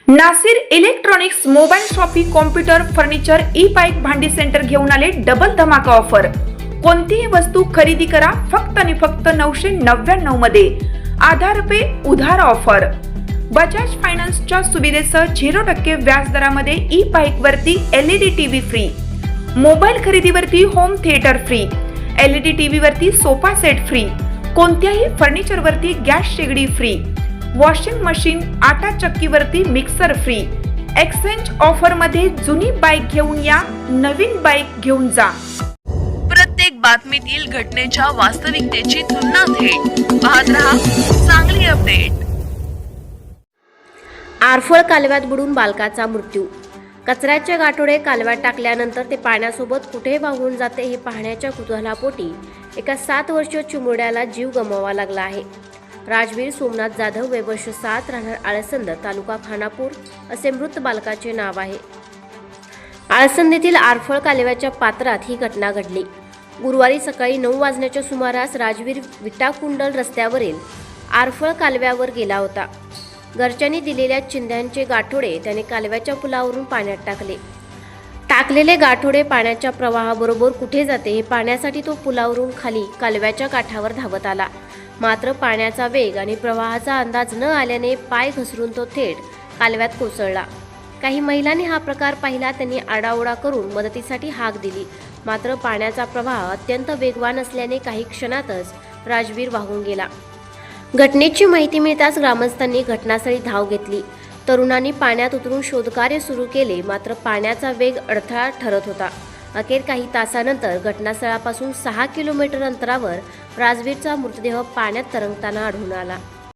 Nasir electronics mobile shoppe computer furniture e bike भांडी centre घेऊन आले डबल धमाका ऑफर। कोणतीही वस्तू खरेदी करा फक्त आणि फक्त 999 मध्ये। आधार पे उधार ऑफर। बजाज फायनान्सच्या सुविधेसह 0% व्याज दरामध्ये ई बाईक वरती LED टीव्ही फ्री, मोबाईल खरेदीवरती home theatre free, LED TV वरती सोफा सेट फ्री, कोणत्याही फर्निचर वरती गॅस शेगडी फ्री, वॉशिंग मशीन आटा चक्कीवरती मिक्सर फ्री। एक्सचेंज ऑफर मध्ये जुनी बाईक घेऊन या, नवीन बाईक घेऊन जा। प्रत्येक बातमीतील घटनेच्या वास्तविकतेची तुलना थेट पाहत रहा चांगली अपडेट। आरफळ कालव्यात बुडून बालकाचा मृत्यू। कचऱ्याचे गाठोडे कालव्यात टाकल्यानंतर ते पाण्यासोबत कुठे वाहून जाते हे पाहण्याच्या कुतूहलापोटी एका 7 वर्षीय चिमुरड्याला जीव गमवावा लागला आहे। राजवीर सोमनाथ जाधव वय वर्ष 7 राहणार आळसंद तालुका खानापूर असे मृत बालकाचे नाव आहे। आळसंद येथील आरफळ कालव्याच्या पात्रात ही घटना घडली। गुरुवारी सकाळी 9 वाजण्याच्या सुमारास राजवीर विटाकुंडल रस्त्यावरील आरफळ कालव्यावर गेला होता। घरच्यांनी दिलेल्या चिंध्यांचे गाठोडे त्याने कालव्याच्या पुलावरून पाण्यात टाकलेले गाठोडे पाण्याच्या प्रवाहाबरोबर कुठे जाते हे पाहण्यासाठी तो पुलावरून खाली कालव्याच्या काठावर धावत आला। मात्र पाण्याचा वेग आणि प्रवाहाचा अंदाज न आल्याने पाय घसरून तो थेट कालव्यात कोसळला। काही महिलांनी हा प्रकार पाहिला, त्यांनी आडाओरडा करून मदतीसाठी हाक दिली। मात्र पाण्याचा प्रवाह अत्यंत वेगवान असल्याने काही क्षणातच राजवीर वाहून गेला। घटनेची माहिती मिळताच ग्रामस्थांनी घटनास्थळी धाव घेतली। तरुणांनी पाण्यात उतरून शोधकार्य सुरू केले, मात्र पाण्याचा वेग अडथळा ठरत होता। अखेर काही तासानंतर घटनास्थळापासून 6 किलोमीटर अंतरावर राजवीरचा मृतदेह पाण्यात तरंगताना आढळून आला।